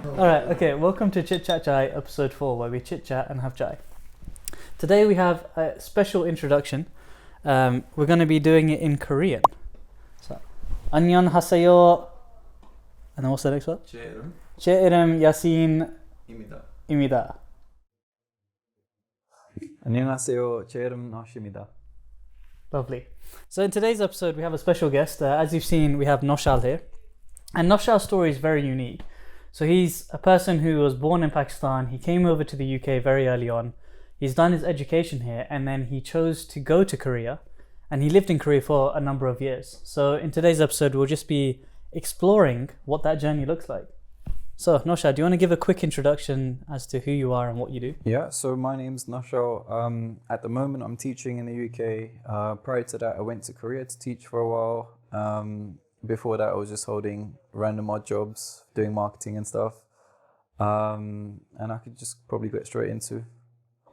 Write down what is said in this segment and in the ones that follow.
Alright, okay, welcome to Chit Chat Chai, episode 4, where we chit chat and have chai. Today we have a special introduction. We're going to be doing it in Korean. So, 안녕 하세요. And then what's the next one? 제 이름 야신입니다. 안녕하세요. 제 이름 Nosh입니다. Lovely. So in today's episode we have a special guest. As you've seen, we have Noshal here. And Noshal's story is very unique. So he's a person who was born in Pakistan. He came over to the UK very early on. He's done his education here and then he chose to go to Korea. And he lived in Korea for a number of years. So in today's episode, we'll just be exploring what that journey looks like. So Noshal, do you want to give a quick introduction as to who you are and what you do? Yeah, so my name's Noshal. At the moment, I'm teaching in the UK. Prior to that, I went to Korea to teach for a while. Before that, I was just holding random odd jobs, doing marketing and stuff. And I could just probably get straight into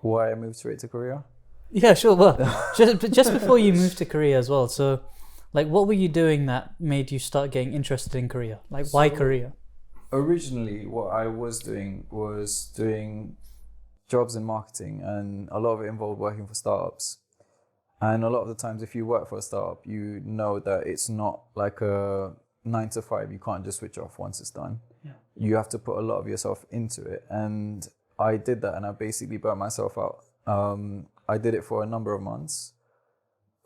why I moved straight to Korea. Yeah, sure. Well, just before you moved to Korea as well. So, like, what were you doing that made you start getting interested in Korea? Like, why Korea? Originally, what I was doing jobs in marketing, and a lot of it involved working for startups. And a lot of the times, if you work for a startup, you know that it's not like a 9 to 5. You can't just switch off once it's done. Yeah. You have to put a lot of yourself into it. And I did that, and I basically burnt myself out. I did it for a number of months.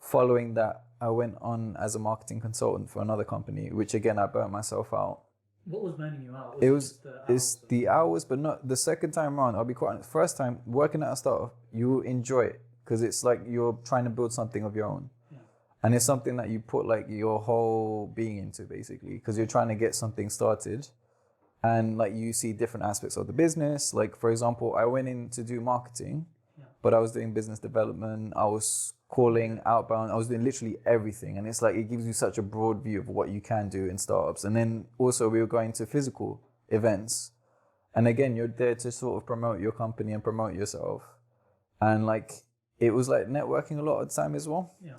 Following that, I went on as a marketing consultant for another company, which again, I burnt myself out. What was burning you out? It's the hours, but not the second time around. I'll be quite honest. First time working at a startup, you enjoy it. Because it's like you're trying to build something of your own. Yeah. And it's something that you put like your whole being into basically, because you're trying to get something started. And like you see different aspects of the business. Like for example, I went in to do marketing, but I was doing business development. I was calling outbound. I was doing literally everything. And it's like, it gives you such a broad view of what you can do in startups. And then also we were going to physical events. And again, you're there to sort of promote your company and promote yourself. And like, it was like networking a lot of the time as well. Yeah.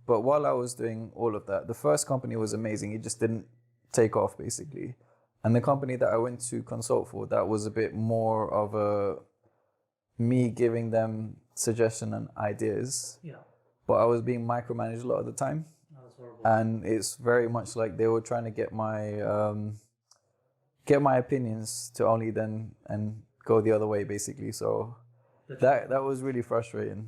But while I was doing all of that, the first company was amazing. It just didn't take off basically. And the company that I went to consult for, that was a bit more of me giving them suggestion and ideas. Yeah. But I was being micromanaged a lot of the time. That's horrible. And it's very much like they were trying to get my opinions to only then and go the other way basically. So that was really frustrating.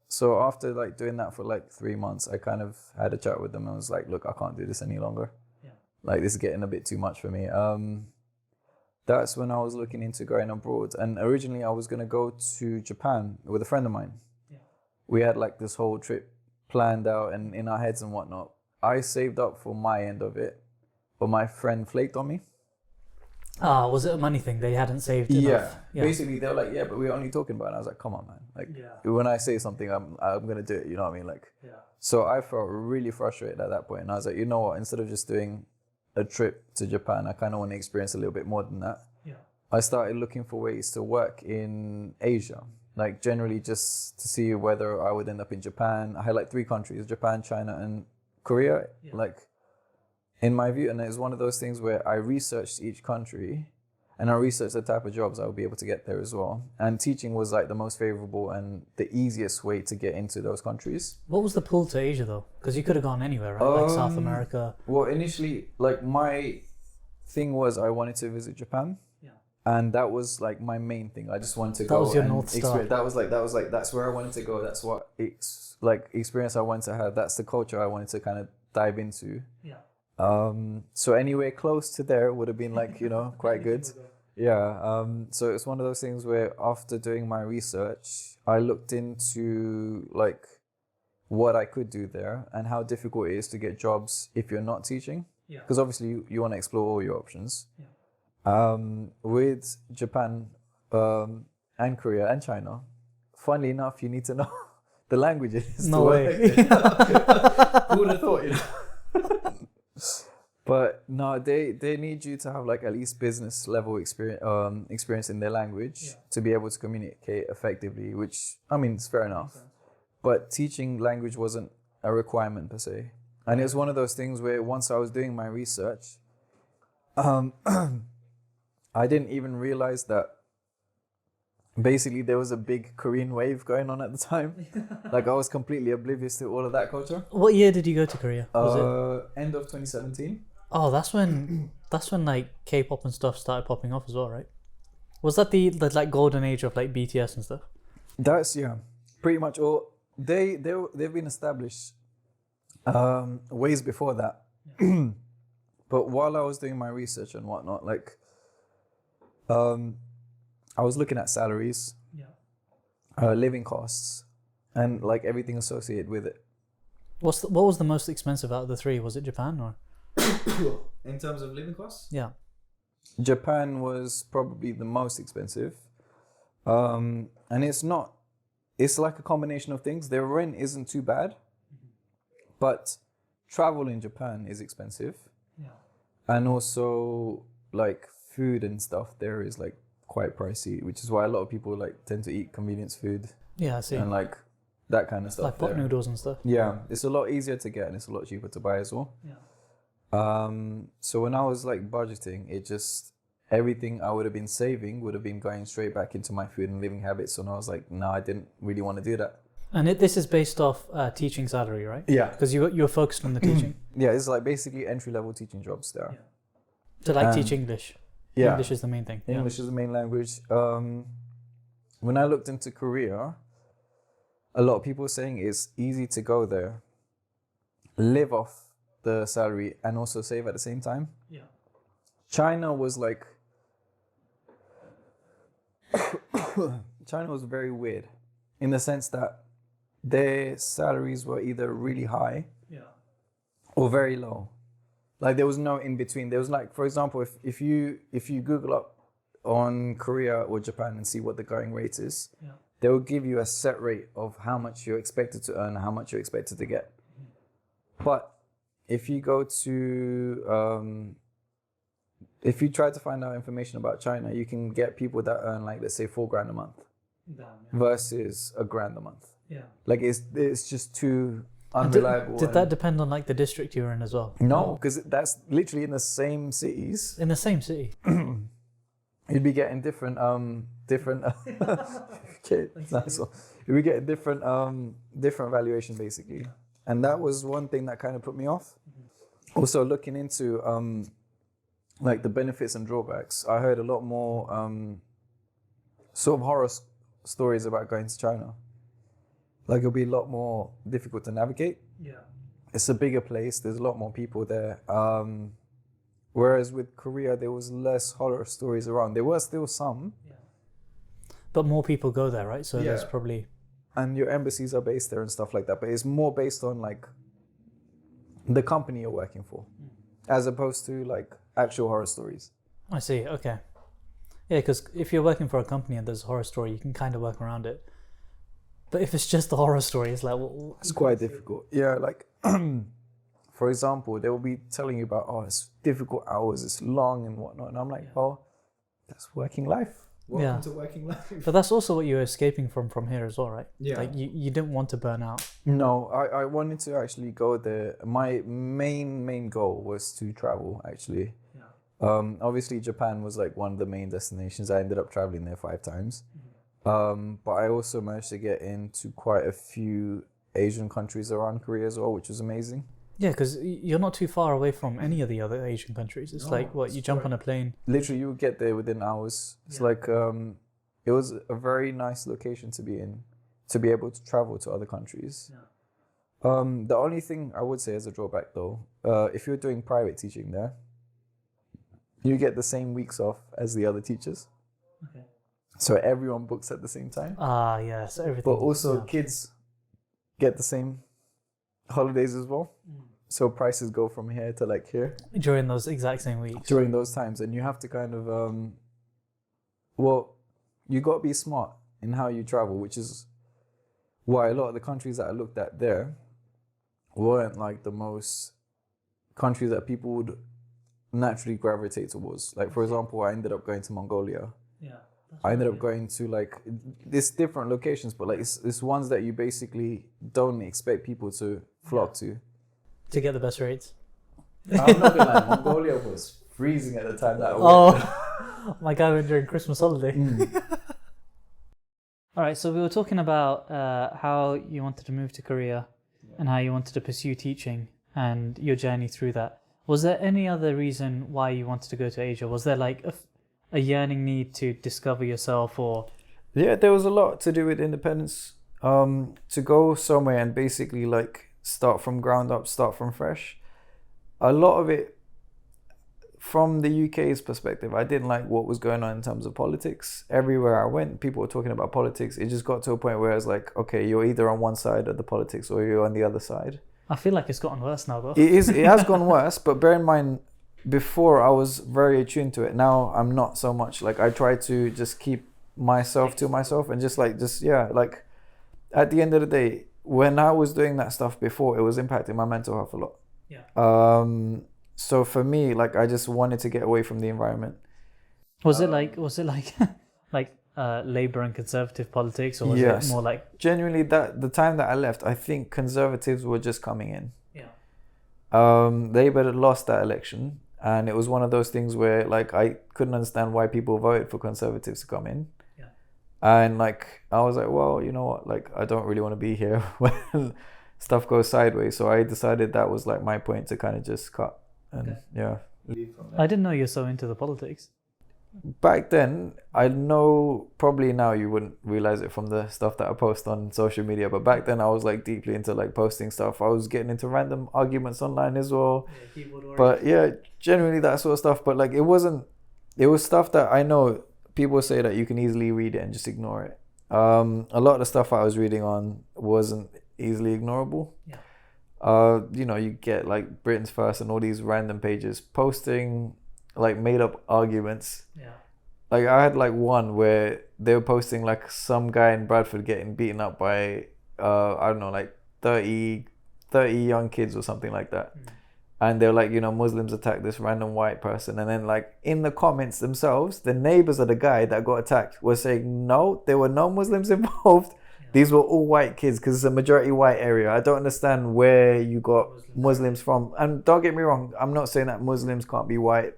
So after like doing that for like 3 months, I kind of had a chat with them and was like, look, I can't do this any longer. Yeah. Like this is getting a bit too much for me. That's when I was looking into going abroad. And originally I was going to go to Japan with a friend of mine. Yeah. We had like this whole trip planned out and in our heads and whatnot. I saved up for my end of it, but my friend flaked on me. Was it a money thing? They hadn't saved enough? Yeah. Basically they were like, yeah, but we're only talking about it. And I was like, come on, man. Like when I say something, I'm going to do it. You know what I mean? Like, so I felt really frustrated at that point. And I was like, you know what? Instead of just doing a trip to Japan, I kind of want to experience a little bit more than that. Yeah. I started looking for ways to work in Asia, like generally just to see whether I would end up in Japan. I had like 3 countries, Japan, China, and Korea. Yeah. Like, in my view, and it's one of those things where I researched each country and I researched the type of jobs I would be able to get there as well. And teaching was like the most favorable and the easiest way to get into those countries. What was the pull to Asia though? Because you could have gone anywhere, right? Like South America. Well, initially, like my thing was I wanted to visit Japan. Yeah. And that was like my main thing. I just wanted to go. That was your North Star. That was like, that's where I wanted to go. That's what experience I wanted to have. That's the culture I wanted to kind of dive into. Yeah. So anywhere close to there would have been like, you know, quite good. Yeah. So it's one of those things where after doing my research, I looked into like what I could do there and how difficult it is to get jobs if you're not teaching. Yeah. Because obviously you want to explore all your options. Yeah. With Japan, and Korea and China, funnily enough, you need to know the languages. No way. Who would have thought, you know? But no, they need you to have like at least business level experience in their language to be able to communicate effectively, which I mean, it's fair enough. But teaching language wasn't a requirement per se. And it's one of those things where once I was doing my research, I didn't even realize that basically there was a big Korean wave going on at the time. Like I was completely oblivious to all of that culture. What year did you go to Korea? Was it? End of 2017. Oh, that's when like K-pop and stuff started popping off as well, right? Was that the like golden age of like BTS and stuff? That's pretty much all. They've been established ways before that. Yeah. But while I was doing my research and whatnot, like I was looking at salaries, living costs, and like everything associated with it. What was the most expensive out of the three? Was it Japan or? In terms of living costs? Yeah. Japan was probably the most expensive. And it's like a combination of things. Their rent isn't too bad, but travel in Japan is expensive. Yeah. And also like food and stuff there is like quite pricey, which is why a lot of people like tend to eat convenience food. Yeah, I see. And like that kind of stuff. Like pot noodles and stuff. Yeah, it's a lot easier to get and it's a lot cheaper to buy as well. Yeah. So when I was like budgeting, it just everything I would have been saving would have been going straight back into my food and living habits. And I was like, no, I didn't really want to do that. And this is based off teaching salary, right? Yeah. Because you're focused on the teaching. Yeah, it's like basically entry level teaching jobs there. Yeah. To like teach English. Yeah. English is the main thing. English is the main language. When I looked into Korea, a lot of people were saying it's easy to go there, live off the salary and also save at the same time. Yeah. China was like China was very weird in the sense that their salaries were either really high or very low. Like there was no in between. There was like, for example, if you Google up on Korea or Japan and see what the going rate is, they will give you a set rate of how much you're expected to earn, how much you're expected to get. But if you go to if you try to find out information about China, you can get people that earn like, let's say $4,000 a month versus $1,000 a month. Yeah. Like it's just too unreliable. Did that depend on like the district you were in as well? No, because that's literally in the same cities. In the same city. You'd be getting different okay, nice one. You'd be getting different valuation basically. And that was one thing that kind of put me off. Also looking into like the benefits and drawbacks, I heard a lot more sort of horror stories about going to China. Like it'll be a lot more difficult to navigate. Yeah. It's a bigger place. There's a lot more people there. Whereas with Korea, there was less horror stories around. There were still some. Yeah. But more people go there, right? So there's probably... And your embassies are based there and stuff like that. But it's more based on like the company you're working for, as opposed to like actual horror stories. I see. Okay. Yeah, because if you're working for a company and there's a horror story, you can kind of work around it. But if it's just a horror story, it's like... Well, it's quite difficult. Yeah, like... For example, they will be telling you about, oh, it's difficult hours, it's long and whatnot. And I'm like, oh, that's working life. Welcome to working life. But that's also what you're escaping from here as well, right? Yeah. Like you didn't want to burn out. No, I wanted to actually go there. My main goal was to travel, actually. Yeah. Obviously, Japan was like one of the main destinations. I ended up traveling there 5 times. Mm-hmm. But I also managed to get into quite a few Asian countries around Korea as well, which was amazing. Yeah, because you're not too far away from any of the other Asian countries. It's like, what, you jump on a plane. Literally, you get there within hours. It's like, it was a very nice location to be in, to be able to travel to other countries. Yeah. The only thing I would say as a drawback though, if you're doing private teaching there, you get the same weeks off as the other teachers. Okay. So everyone books at the same time. Ah, yes, everything. But also kids get the same holidays as well. So prices go from here to like here. During those exact same weeks. During those times. And you have to kind of, you got to be smart in how you travel, which is why a lot of the countries that I looked at there weren't like the most countries that people would naturally gravitate towards. Like, for example, I ended up going to Mongolia. Yeah. I ended up going to like these different locations, but like it's ones that you basically don't expect people to flock to get the best rates. I'm not gonna lie, Mongolia was freezing at the time that I went. My guy went during Christmas holiday. All right, so we were talking about how you wanted to move to Korea and how you wanted to pursue teaching and your journey through that. Was there any other reason why you wanted to go to Asia? Was there like a yearning need to discover yourself, or? Yeah, there was a lot to do with independence. To go somewhere and basically like start from ground up, start from fresh. A lot of it, from the UK's perspective, I didn't like what was going on in terms of politics. Everywhere I went, people were talking about politics. It just got to a point where it's like, okay, you're either on one side of the politics or you're on the other side. I feel like it's gotten worse now, though. It has gone worse, but bear in mind, before I was very attuned to it. Now I'm not so much. Like, I try to just keep myself to myself and just like at the end of the day, when I was doing that stuff before, it was impacting my mental health a lot. Yeah. So for me, like, I just wanted to get away from the environment. Was it like like Labour and Conservative politics, or was it more like? Genuinely, that the time that I left, I think Conservatives were just coming in. Yeah. Labour had lost that election, and it was one of those things where like I couldn't understand why people voted for Conservatives to come in. Yeah. And like I was like, well, you know what? Like, I don't really want to be here when stuff goes sideways. So I decided that was like my point to kind of just cut. And leave from there. I didn't know you're so into the politics. Back then, I know probably now you wouldn't realize it from the stuff that I post on social media, but back then I was like deeply into like posting stuff. I was getting into random arguments online as well. Yeah, but yeah, generally that sort of stuff. But like it was stuff that I know people say that you can easily read it and just ignore it. A lot of the stuff I was reading on wasn't easily ignorable. Yeah. You get like Britain's First and all these random pages posting like made up arguments. Yeah. Like I had like one where they were posting like some guy in Bradford getting beaten up by I don't know, like 30 young kids or something like that. And they're like, Muslims attacked this random white person, and then like in the comments themselves, the neighbors of the guy that got attacked were saying no, there were no Muslims involved. These were all white kids because it's a majority white area. I don't understand where you got Muslims from. And don't get me wrong, I'm not saying that Muslims can't be white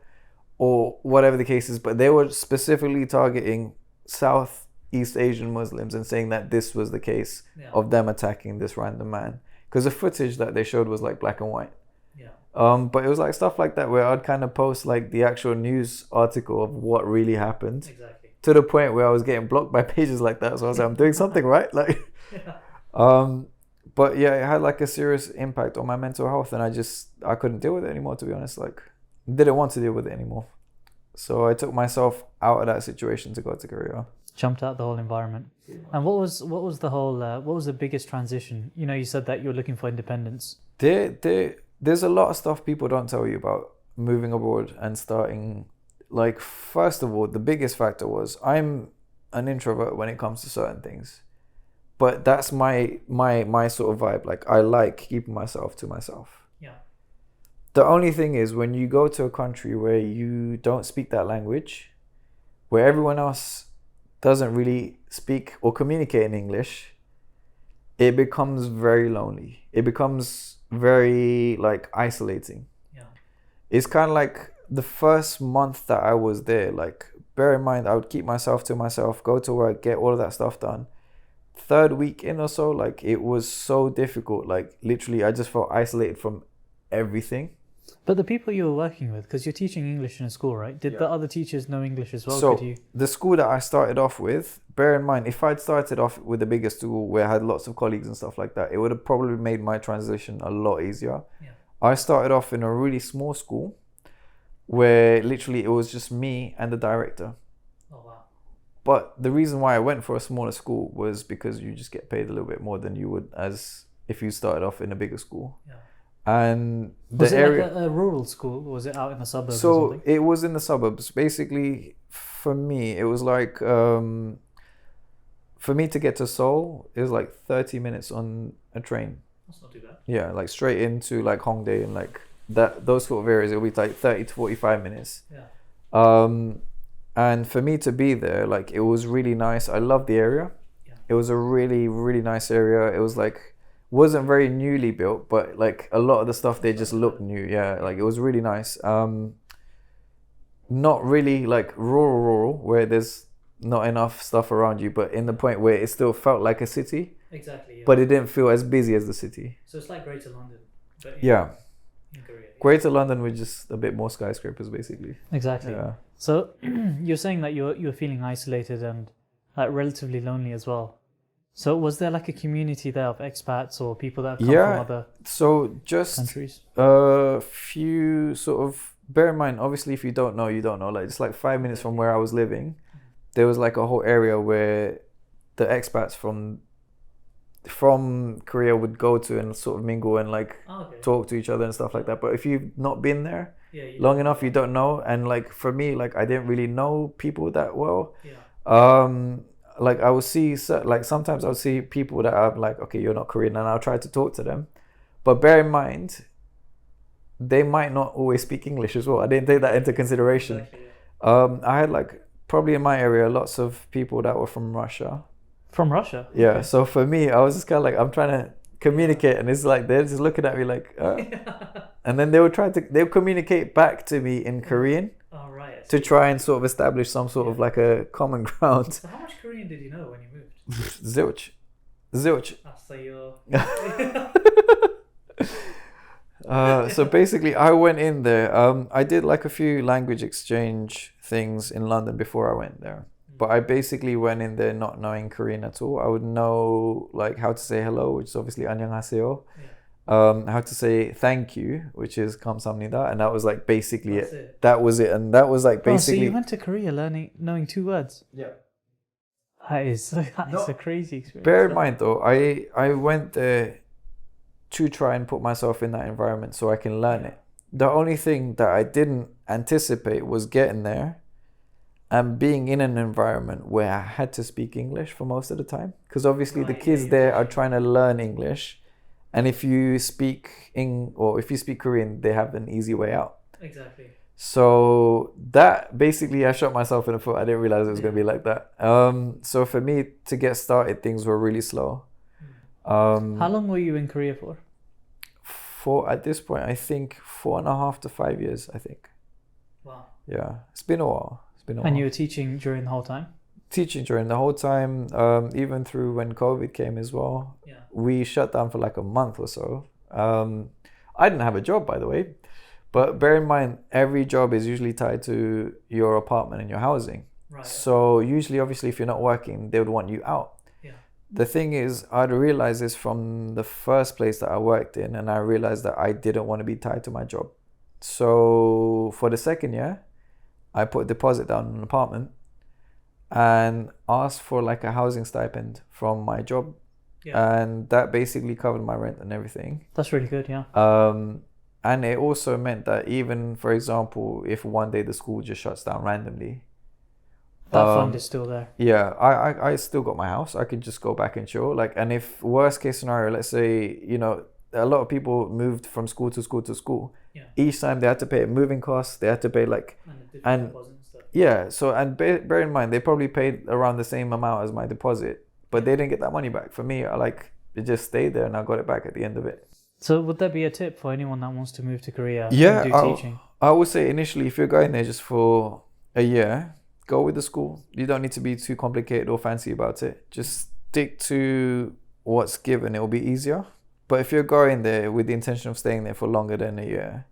or whatever the case is, but they were specifically targeting Southeast Asian Muslims and saying that this was the case of them attacking this random man. Because the footage that they showed was like black and white. Yeah. But it was like stuff like that where I'd kind of post like the actual news article of what really happened. Exactly. To the point where I was getting blocked by pages like that. So I was like, I'm doing something right. Like, but yeah, it had like a serious impact on my mental health, and I couldn't deal with it anymore, to be honest. Like, didn't want to deal with it anymore. So I took myself out of that situation to go to Korea. Jumped out the whole environment. And what was the biggest transition? You said that you were looking for independence. There's a lot of stuff people don't tell you about moving abroad and starting. Like, first of all, the biggest factor was I'm an introvert when it comes to certain things, but that's my sort of vibe. Like, I like keeping myself to myself. Yeah. The only thing is, when you go to a country where you don't speak that language, where everyone else doesn't really speak or communicate in English, it becomes very lonely. It becomes very like isolating. Yeah. It's kind of like the first month that I was there, like, bear in mind, I would keep myself to myself, go to work, get all of that stuff done. Third week in or so, like, it was so difficult. Like, literally, I just felt isolated from everything. But the people you were working with, because you're teaching English in a school, right? Did the other teachers know English as well? So, the school that I started off with, bear in mind, if I'd started off with a bigger school where I had lots of colleagues and stuff like that, it would have probably made my transition a lot easier. Yeah. I started off in a really small school where literally it was just me and the director. Oh, wow. But the reason why I went for a smaller school was because you just get paid a little bit more than you would as if you started off in a bigger school. Yeah. And was it like a rural school, or was it out in the suburbs or something? So it was in the suburbs. Basically, for me, it was like, for me to get to Seoul, it was like 30 minutes on a train. That's not too bad. Yeah, like straight into like Hongdae and like those sort of areas, it'll be like 30 to 45 minutes. Yeah. And for me to be there, like, it was really nice. I loved the area. Yeah. It was a really, really nice area. It was like, wasn't very newly built, but like a lot of the stuff, they just looked new. Yeah, like it was really nice. not really like rural, where there's not enough stuff around you, but in the point where it still felt like a city, Exactly. Yeah. but it didn't feel as busy as the city. So it's like Greater London, but Yeah. in Korea. Greater London with just a bit more skyscrapers, basically. Exactly. Yeah. So you're saying that you're feeling isolated and like relatively lonely as well. So was there like a community there of expats or people that have come from other So just countries? a few sort of, bear in mind, obviously, if you don't know, you don't know. Like, it's like 5 minutes from where I was living, there was like a whole area where the expats from Korea would go to and sort of mingle and like talk to each other and stuff like that. But if you've not been there long enough, you don't know. And like for me, like I didn't really know people that well. Like I would see, like sometimes I would see people that I'm like, okay, you're not Korean, and I'll try to talk to them. But bear in mind, they might not always speak English as well. I didn't take that into consideration. I had like, probably in my area, lots of people that were from Russia. From Russia? Yeah, Okay. so for me, I was just kind of like, I'm trying to communicate, and it's like, they're just looking at me like, and then they'll communicate back to me in Korean. Oh, right. To try and sort of establish some sort of like a common ground. So how much Korean did you know when you moved? Zilch. So you're... So basically, I went in there. I did like a few language exchange things in London before I went there. But I basically went in there not knowing Korean at all. I would know like how to say hello, which is obviously 안녕하세요. How to say thank you, which is 감사합니다, and that was like basically it. That was it, and that was like basically. So you went to Korea knowing 2 words. Yeah. That is a crazy experience. Bear in mind though, I went there to try and put myself in that environment so I can learn it. The only thing that I didn't anticipate was getting there and being in an environment where I had to speak English for most of the time, because obviously the kids there are trying to learn English. And if you speak Korean, they have an easy way out. Exactly. So that basically, I shot myself in the foot. I didn't realize it was going to be like that. So for me to get started, things were really slow. How long were you in Korea for? At this point, I think 4.5 to 5 years, I think. Wow. Yeah, it's been a while. And you were teaching during the whole time? Teaching during the whole time, even through when COVID came as well. Yeah. We shut down for like a month or so. I didn't have a job, by the way, but bear in mind, every job is usually tied to your apartment and your housing. Right. So usually, obviously, if you're not working, they would want you out. Yeah. The thing is, I'd realized this from the first place that I worked in, and I realized that I didn't want to be tied to my job. So for the second year, I put a deposit down on an apartment and asked for like a housing stipend from my job. Yeah. And that basically covered my rent and everything. That's really good, yeah. And it also meant that even, for example, if one day the school just shuts down randomly, that fund is still there. Yeah, I still got my house. I could just go back and chill. Like, and if worst case scenario, let's say, a lot of people moved from school to school to school. Yeah. Each time they had to pay moving costs. They had to pay like, and yeah. So, and bear in mind, they probably paid around the same amount as my deposit, but they didn't get that money back. For me, it just stayed there, and I got it back at the end of it. So, would there be a tip for anyone that wants to move to Korea? Yeah, and do teaching? I would say initially, if you're going there just for a year, go with the school. You don't need to be too complicated or fancy about it. Just stick to what's given. It will be easier. But if you're going there with the intention of staying there for longer than a year,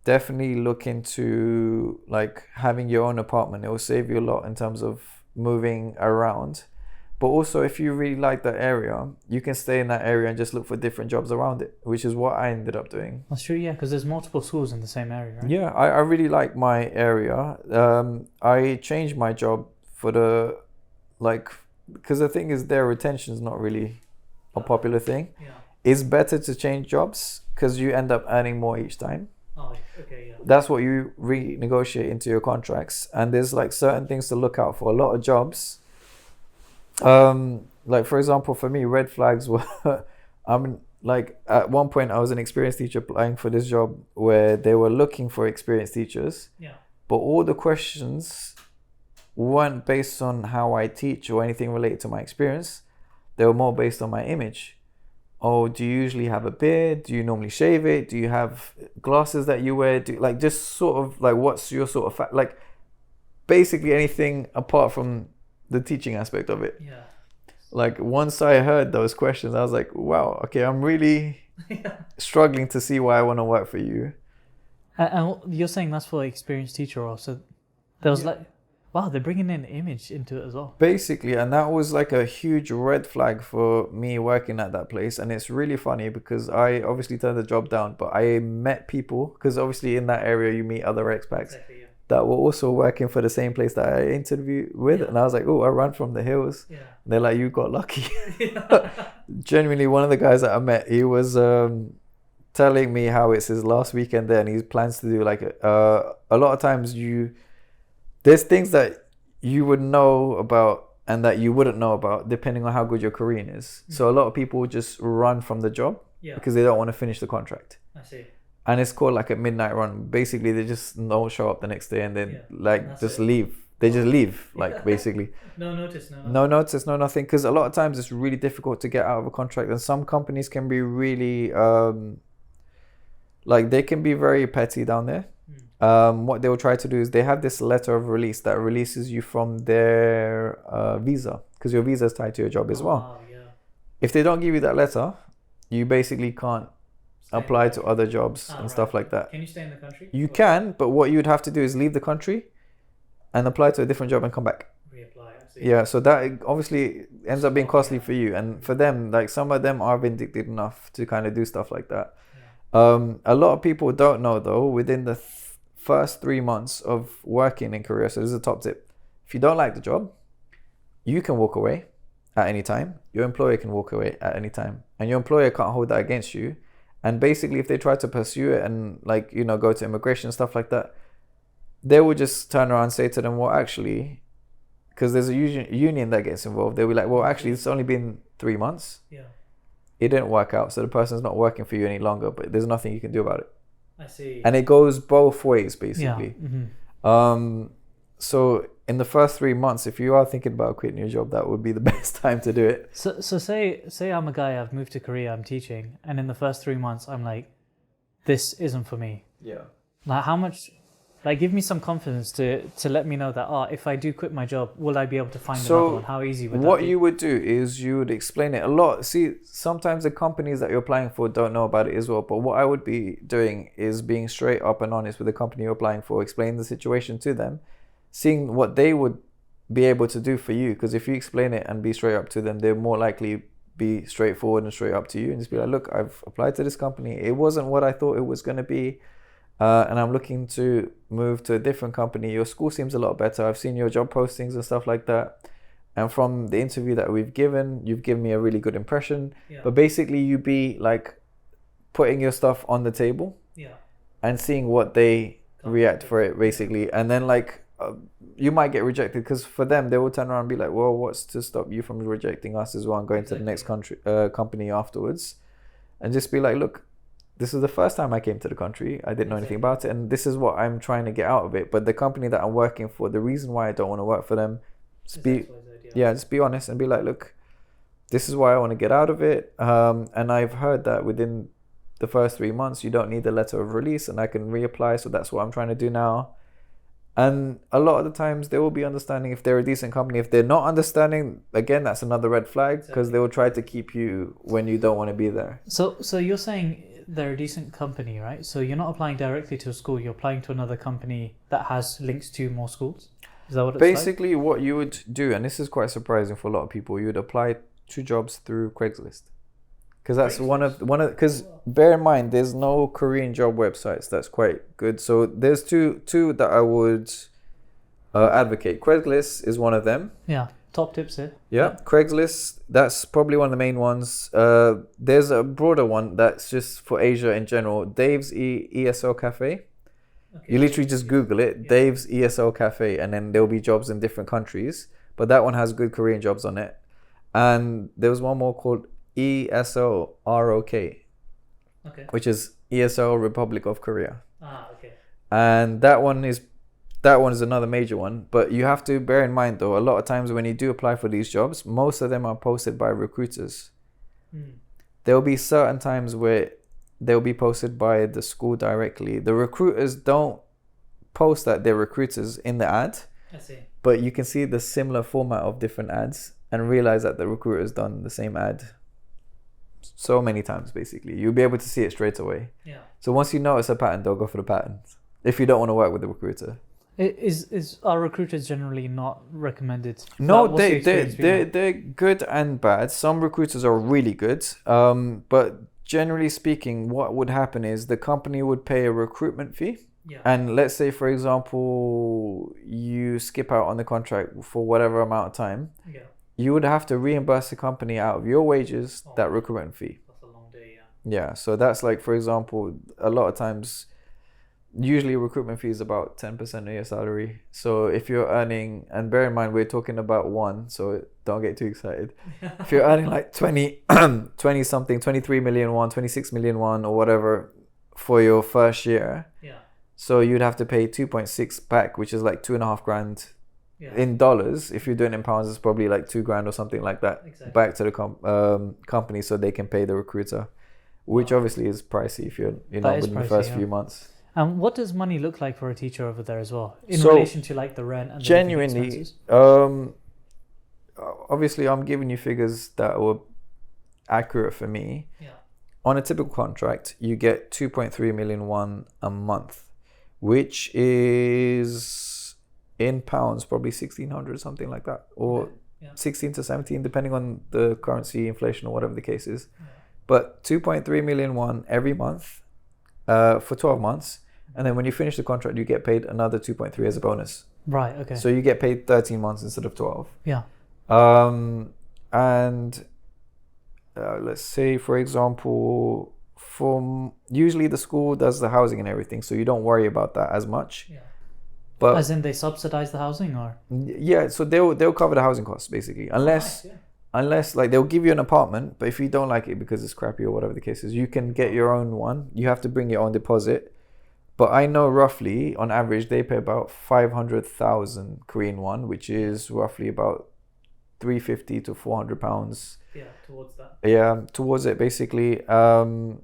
definitely look into like having your own apartment. It will save you a lot in terms of moving around. But also, if you really like that area, you can stay in that area and just look for different jobs around it, which is what I ended up doing. That's true, yeah, because there's multiple schools in the same area, right? Yeah, I really like my area. I changed my job because the thing is, their retention is not really a popular thing. Yeah. It's better to change jobs because you end up earning more each time. Oh, okay, yeah. That's what you renegotiate into your contracts. And there's like certain things to look out for. A lot of jobs, like for example, for me, red flags were, like at one point I was an experienced teacher applying for this job where they were looking for experienced teachers. Yeah. But all the questions weren't based on how I teach or anything related to my experience. They were more based on my image. Oh, do you usually have a beard? Do you normally shave it? Do you have glasses that you wear? Just sort of like, what's your sort of like basically anything apart from the teaching aspect of it. Yeah. Like once I heard those questions, I was like, wow, okay, I'm really struggling to see why I want to work for you. And you're saying that's for experienced teacher role, so there was like, wow, they're bringing in image into it as well. Basically, and that was like a huge red flag for me working at that place. And it's really funny because I obviously turned the job down, but I met people, because obviously in that area you meet other expats that were also working for the same place that I interviewed with. And I was like, oh, I ran from the hills. And they're like, you got lucky. Genuinely, one of the guys that I met, he was telling me how it's his last weekend there, and he plans to do like a lot of times there's things that you would know about and that you wouldn't know about depending on how good your Korean is. So a lot of people just run from the job because they don't want to finish the contract. I see. And it's called like a midnight run. Basically, they just don't show up the next day and then just leave. They just leave, like basically. No notice, no notice, no nothing. Because a lot of times it's really difficult to get out of a contract, and some companies can be really like they can be very petty down there. What they will try to do is they have this letter of release that releases you from their visa, because your visa is tied to your job as well. If they don't give you that letter, you basically can't apply to other jobs and stuff like that. Can you stay in the country? You can, but what you'd have to do is leave the country and apply to a different job and come back. Reapply. Yeah, so that obviously ends up being costly for you, and for them, like some of them are vindictive enough to kind of do stuff like that. A lot of people don't know though, within the first 3 months of working in Korea, so this is a top tip, if you don't like the job, you can walk away at any time. Your employer can walk away at any time, and your employer can't hold that against you. And basically, if they try to pursue it and like, you know, go to immigration and stuff like that, they will just turn around and say to them, well, actually, because there's a union that gets involved, they'll be like, well, actually, it's only been 3 months. It didn't work out, so the person's not working for you any longer, but there's nothing you can do about it. I see. And it goes both ways, basically. So in the first 3 months, if you are thinking about quitting your job, that would be the best time to do it. So say I'm a guy, I've moved to Korea, I'm teaching, and in the first 3 months, I'm like, this isn't for me. Yeah. Like how much, like give me some confidence to let me know that, if I do quit my job, will I be able to find another one? How easy would that be? What you would do is you would explain it a lot. See, sometimes the companies that you're applying for don't know about it as well. But what I would be doing is being straight up and honest with the company you're applying for, explain the situation to them, seeing what they would be able to do for you. Because if you explain it and be straight up to them, they're more likely be straightforward and straight up to you and just be like, look, I've applied to this company. It wasn't what I thought it was going to be. And I'm looking to move to a different company. Your school seems a lot better. I've seen your job postings and stuff like that. And from the interview that you've given me a really good impression. But basically you be like putting your stuff on the table and seeing what they react for it, basically. And then like, you might get rejected, because for them they will turn around and be like, well, what's to stop you from rejecting us as well and going to the next company afterwards, and just be like, look, this is the first time I came to the country, I didn't know anything about it, and this is what I'm trying to get out of it. But the company that I'm working for, the reason why I don't want to work for them, just be honest and be like, look, this is why I want to get out of it, and I've heard that within the first 3 months you don't need a letter of release and I can reapply, so that's what I'm trying to do now. And a lot of the times they will be understanding if they're a decent company. If they're not understanding, again, that's another red flag, because they will try to keep you when you don't want to be there. So you're saying they're a decent company, right? So you're not applying directly to a school, you're applying to another company that has links to more schools? Is that what it's basically like? What you would do, and this is quite surprising for a lot of people, you would apply to jobs through Craigslist. Because that's one of because bear in mind, there's no Korean job websites that's quite good. So there's two that I would advocate. Craigslist is one of them. Yeah, top tips here. Yeah, Craigslist, that's probably one of the main ones. There's a broader one that's just for Asia in general. Dave's ESL Cafe. Okay. You literally just Google it, Dave's ESL Cafe, and then there'll be jobs in different countries. But that one has good Korean jobs on it. And there was one more called ESL ROK, which is ESL Republic of Korea. And that one is another major one. But you have to bear in mind though, a lot of times when you do apply for these jobs, most of them are posted by recruiters. There will be certain times where they'll be posted by the school directly. The recruiters don't post that they're recruiters in the ad. I see. But you can see the similar format of different ads and realize that the recruiter's done the same ad so many times. Basically, you'll be able to see it straight away. Yeah. So once you notice a pattern, they'll go for the pattern. If you don't want to work with the recruiter. Is our recruiters generally not recommended? No, What's the experience been like? they're good and bad. Some recruiters are really good. But generally speaking, what would happen is the company would pay a recruitment fee. Yeah. And let's say, for example, you skip out on the contract for whatever amount of time. Yeah. You would have to reimburse the company out of your wages that recruitment fee. That's a long day, yeah. Yeah, so that's like, for example, a lot of times, usually recruitment fee is about 10% of your salary. So if you're earning, and bear in mind, we're talking about one, so don't get too excited. If you're earning like 20 something, 23 million won, 26 million won or whatever for your first year. Yeah. So you'd have to pay 2.6 back, which is like 2.5 grand. Yeah. In dollars. If you're doing it in pounds, it's probably like 2 grand or something like that. Exactly. Back to the company so they can pay the recruiter, which obviously is pricey if you're not within the first few months. And what does money look like for a teacher over there as well, in So, relation to like the rent and the genuinely, expenses? obviously I'm giving you figures that were accurate for me. Yeah. On a typical contract, you get 2.3 million won a month, which is in pounds probably 1,600, something like that, or 16 to 17, depending on the currency, inflation, or whatever the case is. Yeah. But 2.3 million won every month for 12 months, and then when you finish the contract, you get paid another 2.3 as a bonus. Right. Okay. So you get paid 13 months instead of 12. Yeah. And let's say, for example, usually the school does the housing and everything, so you don't worry about that as much. Yeah. But as in they subsidize the housing, or? Yeah, so they'll cover the housing costs basically, unless like they'll give you an apartment, but if you don't like it because it's crappy or whatever the case is, you can get your own one. You have to bring your own deposit. But I know roughly on average they pay about 500,000 Korean won, which is roughly about 350 to 400 pounds. Yeah, towards that. Yeah, towards it basically. And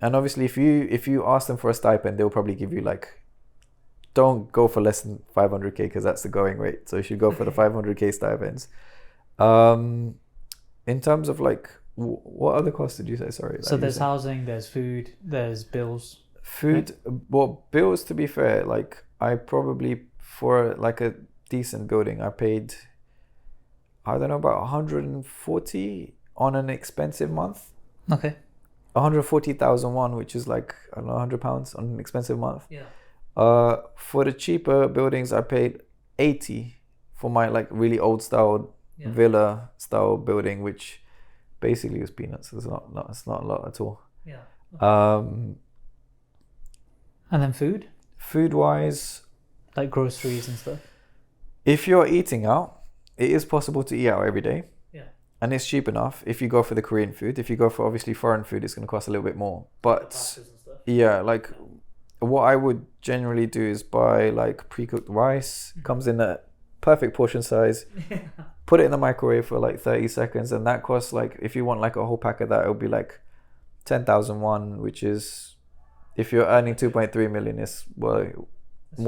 obviously if you ask them for a stipend, they'll probably give you like, don't go for less than 500k because that's the going rate. So you should go for the 500k stipends. In terms of like, what other costs did you say? Sorry. So there's housing, there's food, there's bills. Food, well, bills, to be fair, like I probably, for like a decent building, I paid, I don't know, about 140 on an expensive month. Okay. 140,000 won, which is like, I don't know, 100 pounds on an expensive month. Yeah. For the cheaper buildings, I paid 80 for my like really old style villa style building, which basically is peanuts. It's not a lot at all. Yeah. Okay. And then food wise, like groceries and stuff. If you're eating out, it is possible to eat out every day. Yeah. And it's cheap enough if you go for the Korean food. If you go for obviously foreign food, it's going to cost a little bit more. But yeah, like what I would generally do is buy like pre-cooked rice. Comes in a perfect portion size. Put it in the microwave for like 30 seconds, and that costs like, if you want like a whole pack of that, it'll be like 10,000 won, which is, if you're earning 2.3 million, is more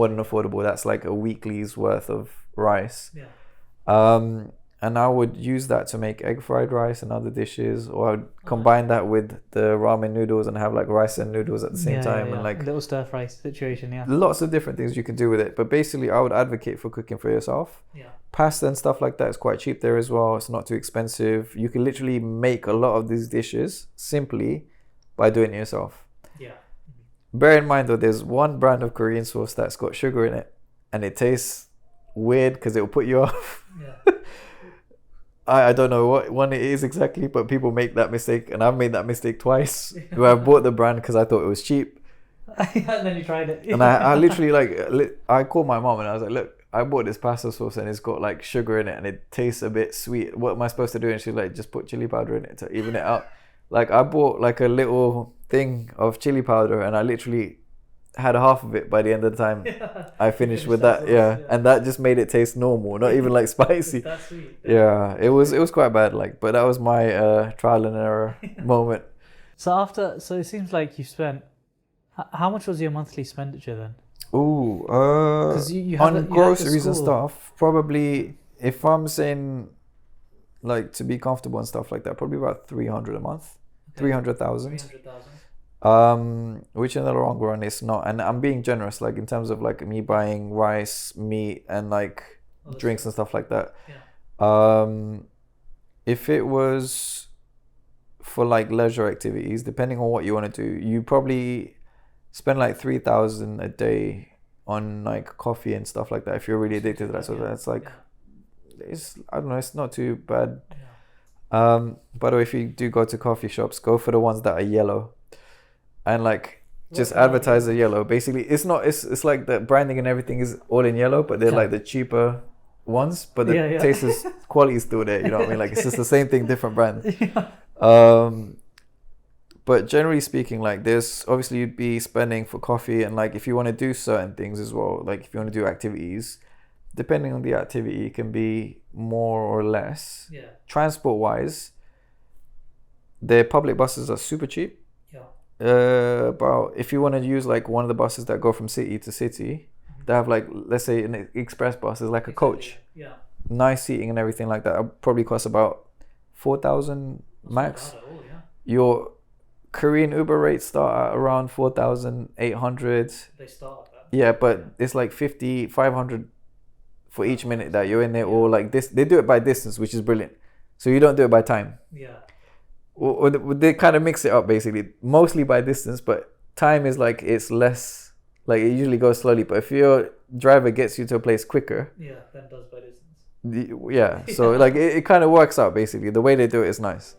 than affordable. That's like a weekly's worth of rice. Yeah. And I would use that to make egg fried rice and other dishes, or I would combine that with the ramen noodles and have like rice and noodles at the same time. And like little stir fry situation. Yeah. Lots of different things you can do with it. But basically, I would advocate for cooking for yourself. Yeah. Pasta and stuff like that is quite cheap there as well. It's not too expensive. You can literally make a lot of these dishes simply by doing it yourself. Yeah. Bear in mind though, there's one brand of Korean sauce that's got sugar in it, and it tastes weird because it will put you off. Yeah. I don't know what one it is exactly, but people make that mistake, and I've made that mistake twice. Where I bought the brand because I thought it was cheap, and then you tried it. and I literally I called my mom and I was like, look, I bought this pasta sauce and it's got like sugar in it and it tastes a bit sweet. What am I supposed to do? And she's like, just put chili powder in it to even it out. Like I bought like a little thing of chili powder and I literally had half of it by the end of the time. I finished with that, and that just made it taste normal, not even like spicy. That's sweet. Yeah, it was quite bad, like, but that was my trial and error moment. So it seems like you spent, how much was your monthly expenditure then? Ooh, you on had to groceries and score. stuff, probably if I'm saying like to be comfortable and stuff like that, probably about 300 a month, 300,000. 300,000. Which in the long run is not, and I'm being generous, like in terms of like me buying rice, meat, and like drinks and stuff like that. Yeah. If it was for like leisure activities, depending on what you want to do, you probably spend like 3,000 a day on like coffee and stuff like that. If you're really addicted to that, so that's like, it's, I don't know, it's not too bad. By the way, if you do go to coffee shops, go for the ones that are yellow, and like just advertise the yellow. Basically, it's not. It's like the branding and everything is all in yellow, but they're like the cheaper ones, but the taste is quality is still there. You know what I mean? Like it's just the same thing, different brand. But generally speaking, like there's obviously you'd be spending for coffee, and like if you want to do certain things as well, like if you want to do activities, depending on the activity, it can be more or less. Yeah. Transport wise, the public buses are super cheap. About if you want to use like one of the buses that go from city to city, they have like, let's say an express bus is like a coach, nice seating and everything like that. It'll probably cost about 4,000 max. Your Korean Uber rates start at around 4,800. They start at that. Yeah, but it's like 500 for each minute that you're in there, or like this. They do it by distance, which is brilliant. So you don't do it by time. Yeah. Or they kind of mix it up basically, mostly by distance, but time is like it's less, like it usually goes slowly, but if your driver gets you to a place quicker, then does by distance. So like it kind of works out basically. The way they do it is nice.